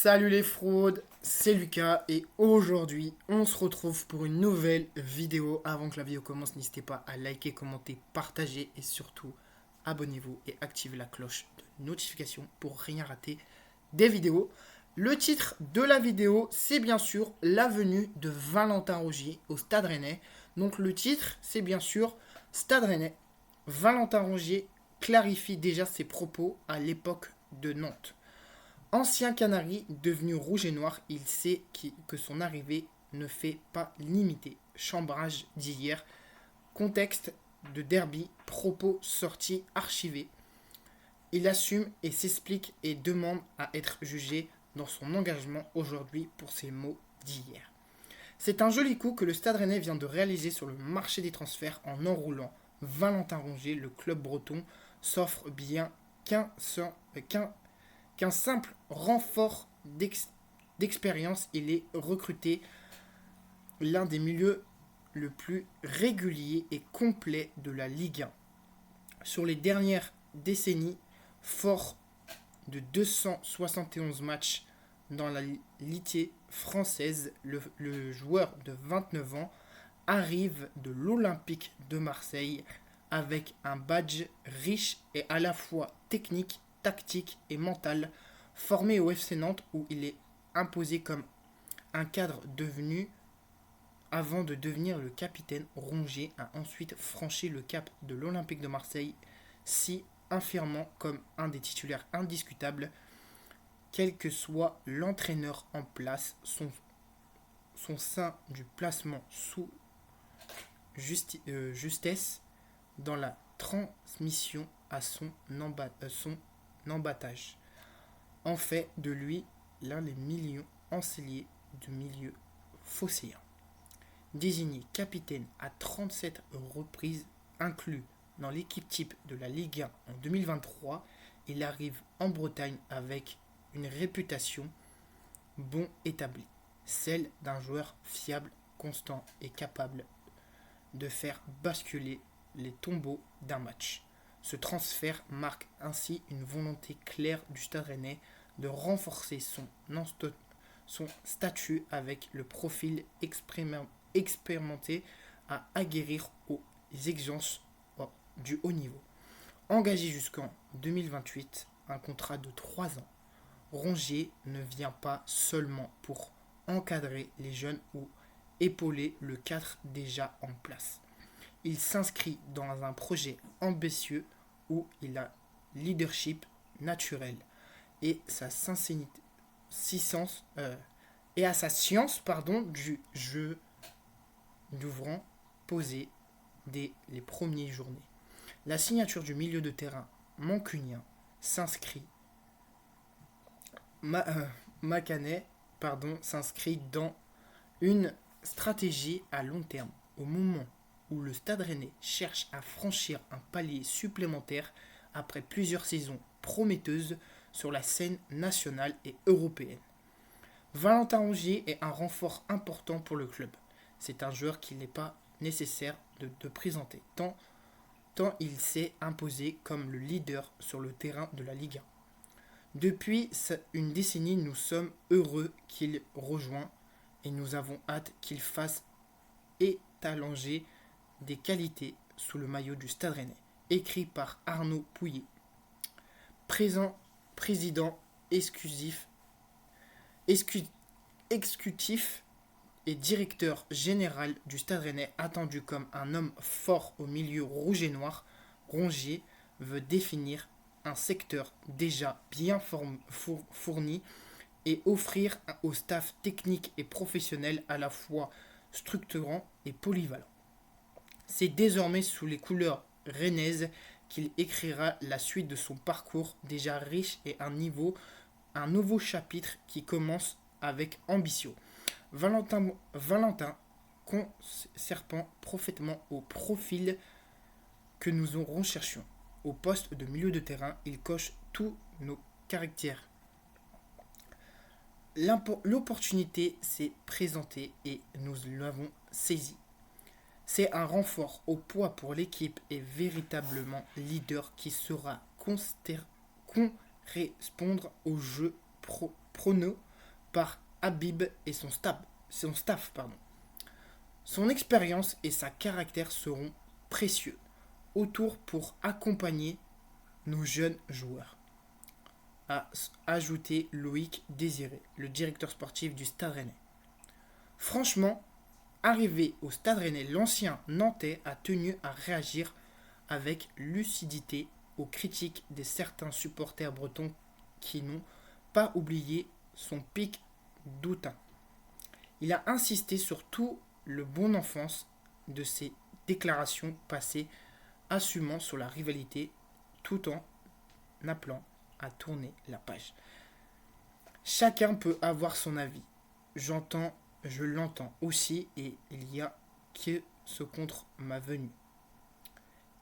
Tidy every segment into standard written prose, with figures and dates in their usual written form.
Salut les fraudes, c'est Lucas et aujourd'hui on se retrouve pour une nouvelle vidéo. Avant que la vidéo commence, n'hésitez pas à liker, commenter, partager et surtout abonnez-vous et activez la cloche de notification pour rien rater des vidéos. Le titre de la vidéo, c'est bien sûr la venue de Valentin Rongier au Stade Rennais. Donc le titre, c'est bien sûr Stade Rennais. Valentin Rongier clarifie déjà ses propos à l'époque de Nantes. Ancien Canari devenu rouge et noir, il sait que son arrivée ne fait pas limiter. Chambrage d'hier, contexte de derby, propos sortis archivés. Il assume et s'explique et demande à être jugé dans son engagement aujourd'hui pour ses mots d'hier. C'est un joli coup que le Stade Rennais vient de réaliser sur le marché des transferts en enroulant Valentin Rongier. Le club breton s'offre bien qu'un simple renfort d'expérience. Il est recruté l'un des milieux le plus régulier et complet de la Ligue 1. Sur les dernières décennies, fort de 271 matchs dans la Ligue française, le joueur de 29 ans arrive de l'Olympique de Marseille avec un badge riche et à la fois technique, tactique et mental, formé au FC Nantes où il est imposé comme un cadre devenu avant de devenir le capitaine. Rongier a ensuite franchi le cap de l'Olympique de Marseille, s'y affirmant comme un des titulaires indiscutables, quel que soit l'entraîneur en place. Son sein du placement sous justesse dans la transmission à son embattage en fait de lui l'un des millions encelliers du milieu phocéen. Désigné capitaine à 37 reprises, inclus dans l'équipe type de la Ligue 1 en 2023, il arrive en Bretagne avec une réputation bon établie, celle d'un joueur fiable, constant et capable de faire basculer les tombeaux d'un match. Ce transfert marque ainsi une volonté claire du Stade Rennais de renforcer son statut avec le profil expérimenté à aguerrir aux exigences du haut niveau. Engagé jusqu'en 2028, un contrat de 3 ans, Rongier ne vient pas seulement pour encadrer les jeunes ou épauler le cadre déjà en place. Il s'inscrit dans un projet ambitieux où il a leadership naturel et sa sincérité, et à sa science du jeu d'ouvrant posé dès les premières journées. La signature du milieu de terrain mancunien s'inscrit s'inscrit dans une stratégie à long terme. Au moment où le Stade Rennais cherche à franchir un palier supplémentaire après plusieurs saisons prometteuses sur la scène nationale et européenne. Valentin Rongier est un renfort important pour le club. C'est un joueur qu'il n'est pas nécessaire de présenter, tant il s'est imposé comme le leader sur le terrain de la Ligue 1. Depuis une décennie, nous sommes heureux qu'il rejoigne et nous avons hâte qu'il fasse étalanger des qualités sous le maillot du Stade Rennais. Écrit par Arnaud Pouillet, président exécutif et directeur général du Stade Rennais, attendu comme un homme fort au milieu rouge et noir. Rongier veut définir un secteur déjà bien fourni et offrir au staff technique et professionnel à la fois structurant et polyvalent. C'est désormais sous les couleurs rennaises qu'il écrira la suite de son parcours déjà riche et un nouveau chapitre qui commence avec ambition. Valentin conservant parfaitement au profil que nous recherchions. Au poste de milieu de terrain, il coche tous nos caractères. L'opportunité s'est présentée et nous l'avons saisie. C'est un renfort au poids pour l'équipe et véritablement leader qui saura correspondre au jeu par Habib et son staff. Son expérience et sa caractère seront précieux autour pour accompagner nos jeunes joueurs, a ajouté Loïc Désiré, le directeur sportif du Stade Rennais. Franchement, arrivé au Stade Rennais, l'ancien Nantais a tenu à réagir avec lucidité aux critiques de certains supporters bretons qui n'ont pas oublié son pic d'outin. Il a insisté sur tout le bon enfance de ses déclarations passées, assumant sur la rivalité tout en appelant à tourner la page. Chacun peut avoir son avis. Je l'entends aussi et il y a que ce contre ma venue.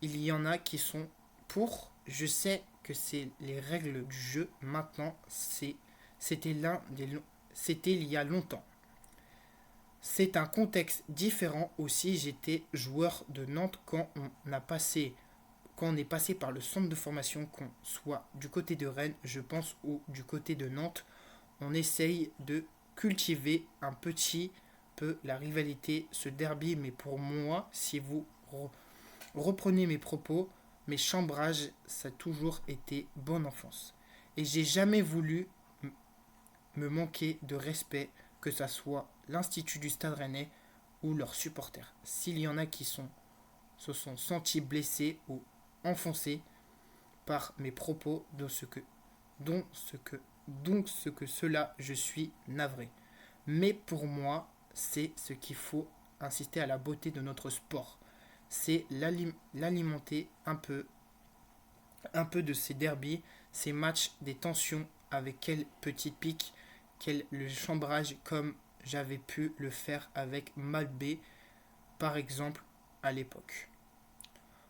Il y en a qui sont pour. Je sais que c'est les règles du jeu. Maintenant, c'était il y a longtemps. C'est un contexte différent aussi. J'étais joueur de Nantes quand on est passé par le centre de formation, qu'on soit du côté de Rennes, je pense, ou du côté de Nantes. On essaye de cultiver un petit peu la rivalité, ce derby. Mais pour moi, si vous reprenez mes propos, mes chambrages, ça a toujours été bonne enfance. Et j'ai jamais voulu me manquer de respect, que ça soit l'Institut du Stade Rennais ou leurs supporters. S'il y en a qui se sont sentis blessés ou enfoncés par mes propos, donc ce que cela, je suis navré. Mais pour moi, c'est ce qu'il faut insister à la beauté de notre sport. C'est l'alimenter un peu de ces derbies, ces matchs, des tensions, avec quel petit pic, quel le chambrage, comme j'avais pu le faire avec Malbé, par exemple, à l'époque.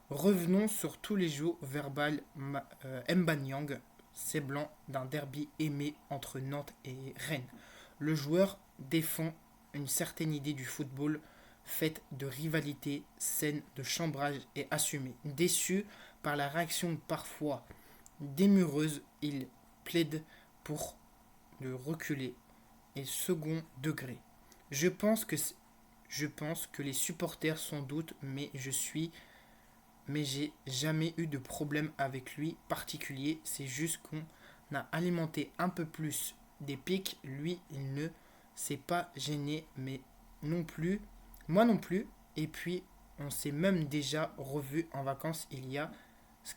Revenons sur tous les jours verbal Mbanyang, c'est blanc d'un derby aimé entre Nantes et Rennes. Le joueur défend une certaine idée du football, faite de rivalité saine, de chambrage et assumée. Déçu par la réaction parfois démureuse, il plaide pour le reculer et second degré. Je pense que les supporters sans doute, mais j'ai jamais eu de problème avec lui particulier. C'est juste qu'on a alimenté un peu plus des pics. Lui, il ne s'est pas gêné, mais non plus, moi non plus. Et puis, on s'est même déjà revu en vacances. Il y a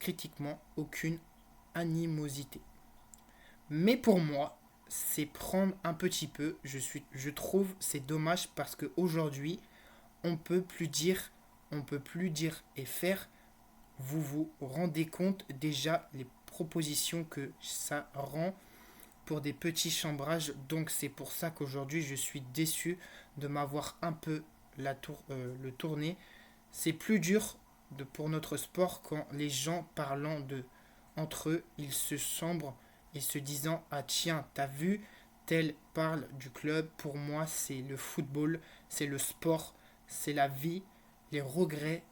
critiquement aucune animosité. Mais pour moi, c'est prendre un petit peu. Je trouve c'est dommage parce qu'aujourd'hui, on peut plus dire et faire. Vous vous rendez compte déjà les propositions que ça rend pour des petits chambrages. Donc c'est pour ça qu'aujourd'hui je suis déçu de m'avoir un peu le tourné. C'est plus dur pour notre sport quand les gens parlant entre eux, ils se chambrent et se disant ah tiens, t'as vu, tel parle du club. Pour moi c'est le football, c'est le sport, c'est la vie, les regrets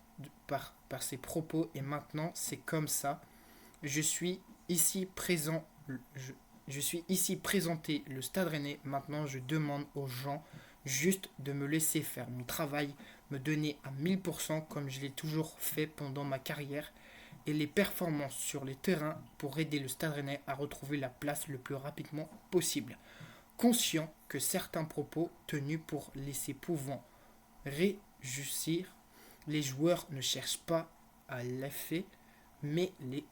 par ses propos, et maintenant c'est comme ça. Je suis ici présent, je suis ici présenté le Stade Rennais. Maintenant je demande aux gens juste de me laisser faire mon travail, me donner à 1000% comme je l'ai toujours fait pendant ma carrière, et les performances sur les terrains pour aider le Stade Rennais à retrouver la place le plus rapidement possible. Conscient que certains propos tenus pour laisser pouvant réjouir, les joueurs ne cherchent pas à l'effet, mais les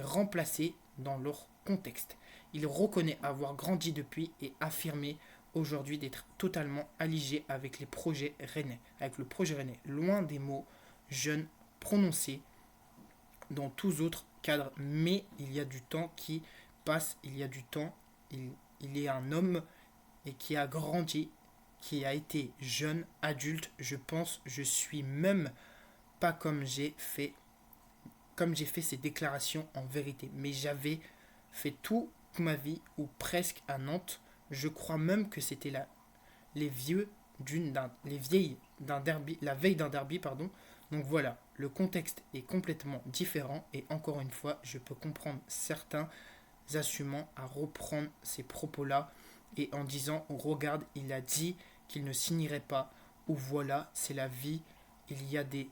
remplacer dans leur contexte. Il reconnaît avoir grandi depuis et affirmé aujourd'hui d'être totalement alligé avec le projet rennais, loin des mots jeunes prononcés dans tous autres cadres. Mais il y a du temps qui passe, il est un homme et qui a grandi, qui a été jeune, adulte. Je pense, je suis même pas comme j'ai fait ces déclarations en vérité, mais j'avais fait toute ma vie ou presque à Nantes. Je crois même que c'était les vieilles d'un derby, la veille d'un derby, pardon. Donc voilà, le contexte est complètement différent et encore une fois, je peux comprendre certains assumant à reprendre ces propos-là et en disant regarde, il a dit qu'il ne signerait pas, ou voilà, c'est la vie, il y a des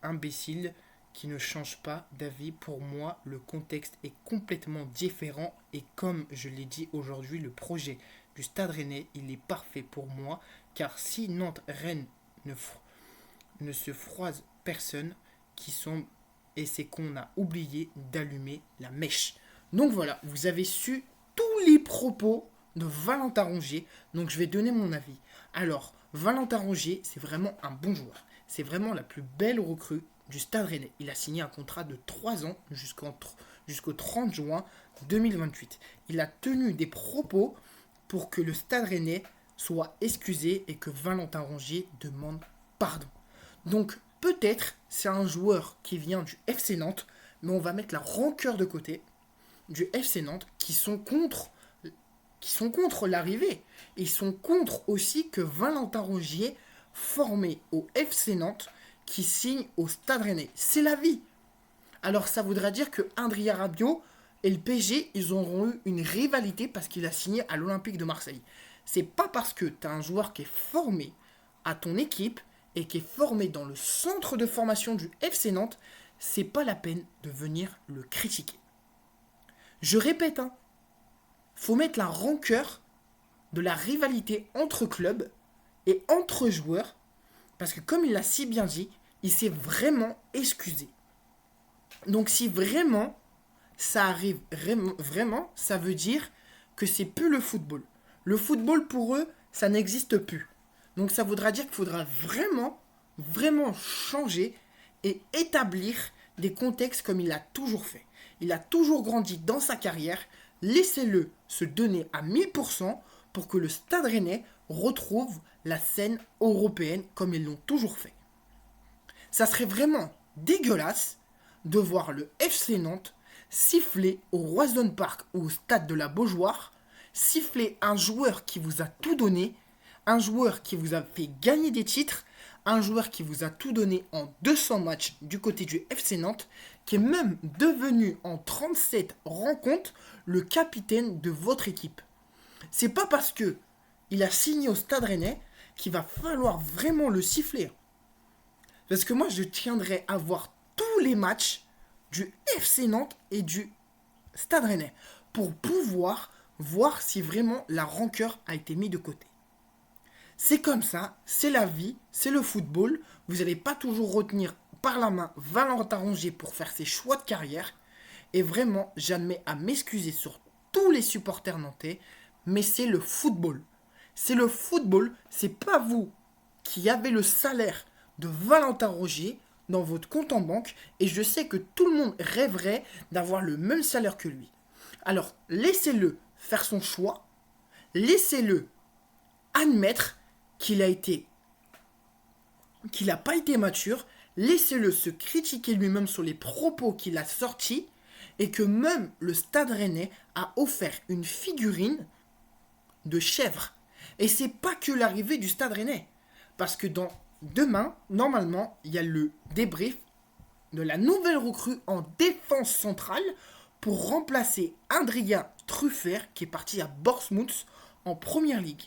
imbéciles qui ne changent pas d'avis. Pour moi, le contexte est complètement différent et comme je l'ai dit aujourd'hui, le projet du Stade Rennais, il est parfait pour moi car si Nantes-Rennes ne se froise personne qui sont et c'est qu'on a oublié d'allumer la mèche. Donc voilà, vous avez su tous les propos de Valentin Rongier, donc je vais donner mon avis. Alors, Valentin Rongier, c'est vraiment un bon joueur. C'est vraiment la plus belle recrue du Stade Rennais. Il a signé un contrat de 3 ans jusqu'au 30 juin 2028. Il a tenu des propos pour que le Stade Rennais soit excusé et que Valentin Rongier demande pardon. Donc peut-être c'est un joueur qui vient du FC Nantes, mais on va mettre la rancœur de côté du FC Nantes qui sont contre l'arrivée. Ils sont contre aussi que Valentin Rongier, formé au FC Nantes, qui signe au Stade Rennais. C'est la vie. Alors ça voudra dire que Adrien Rabiot et le PSG, ils auront eu une rivalité parce qu'il a signé à l'Olympique de Marseille. C'est pas parce que tu as un joueur qui est formé à ton équipe et qui est formé dans le centre de formation du FC Nantes, c'est pas la peine de venir le critiquer. Je répète, faut mettre la rancœur de la rivalité entre clubs et entre joueurs, parce que comme il l'a si bien dit, il s'est vraiment excusé. Donc si vraiment ça arrive, vraiment, ça veut dire que c'est plus le football. Le football pour eux, ça n'existe plus. Donc ça voudra dire qu'il faudra vraiment changer et établir des contextes comme il a toujours fait. Il a toujours grandi dans sa carrière. Laissez-le se donner à 1000% pour que le Stade Rennais retrouve la scène européenne comme ils l'ont toujours fait. Ça serait vraiment dégueulasse de voir le FC Nantes siffler au Roison Park ou au stade de la Beaujoire, siffler un joueur qui vous a tout donné, un joueur qui vous a fait gagner des titres, un joueur qui vous a tout donné en 200 matchs du côté du FC Nantes, qui est même devenu en 37 rencontres le capitaine de votre équipe. C'est pas parce que il a signé au Stade Rennais qu'il va falloir vraiment le siffler. Parce que moi, je tiendrai à voir tous les matchs du FC Nantes et du Stade Rennais pour pouvoir voir si vraiment la rancœur a été mise de côté. C'est comme ça, c'est la vie, c'est le football. Vous n'allez pas toujours retenir par la main Valentin Rongier pour faire ses choix de carrière. Et vraiment, j'admets à m'excuser sur tous les supporters nantais, mais c'est le football. C'est le football, c'est pas vous qui avez le salaire de Valentin Rongier dans votre compte en banque et je sais que tout le monde rêverait d'avoir le même salaire que lui. Alors laissez-le faire son choix, laissez-le admettre qu'il n'a pas été mature, laissez-le se critiquer lui-même sur les propos qu'il a sortis et que même le Stade Rennais a offert une figurine de chèvre. Et c'est pas que l'arrivée du Stade Rennais, parce que demain, normalement, il y a le débrief de la nouvelle recrue en défense centrale pour remplacer Adrien Truffert qui est parti à Bournemouth en Première Ligue.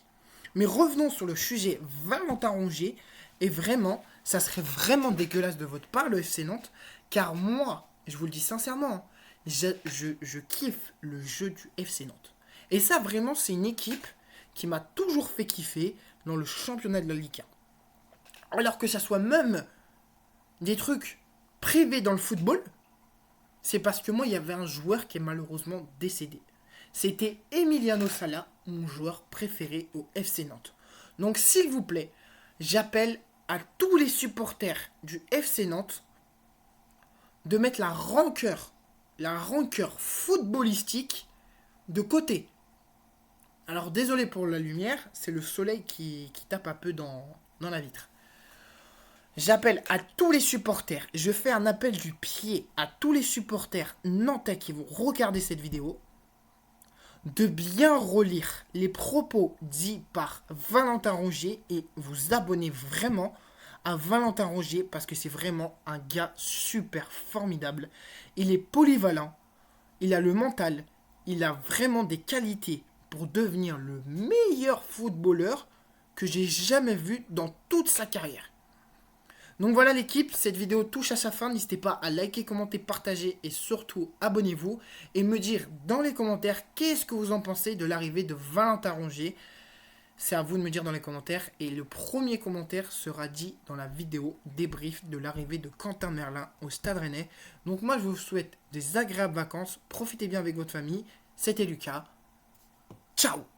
Mais revenons sur le sujet Valentin Rongier et vraiment, ça serait vraiment dégueulasse de votre part le FC Nantes car moi, je vous le dis sincèrement, je kiffe le jeu du FC Nantes. Et ça vraiment, c'est une équipe qui m'a toujours fait kiffer dans le championnat de la Ligue 1. Alors que ça soit même des trucs privés dans le football, c'est parce que moi, il y avait un joueur qui est malheureusement décédé. C'était Emiliano Sala, mon joueur préféré au FC Nantes. Donc, s'il vous plaît, j'appelle à tous les supporters du FC Nantes de mettre la rancœur footballistique de côté. Alors, désolé pour la lumière, c'est le soleil qui tape un peu dans la vitre. J'appelle à tous les supporters, je fais un appel du pied à tous les supporters nantais qui vont regarder cette vidéo, de bien relire les propos dits par Valentin Rongier et vous abonner vraiment à Valentin Rongier parce que c'est vraiment un gars super formidable. Il est polyvalent, il a le mental, il a vraiment des qualités pour devenir le meilleur footballeur que j'ai jamais vu dans toute sa carrière. Donc voilà l'équipe, cette vidéo touche à sa fin. N'hésitez pas à liker, commenter, partager et surtout abonnez-vous. Et me dire dans les commentaires qu'est-ce que vous en pensez de l'arrivée de Valentin Rongier. C'est à vous de me dire dans les commentaires. Et le premier commentaire sera dit dans la vidéo débrief de l'arrivée de Quentin Merlin au Stade Rennais. Donc moi je vous souhaite des agréables vacances. Profitez bien avec votre famille. C'était Lucas. Ciao!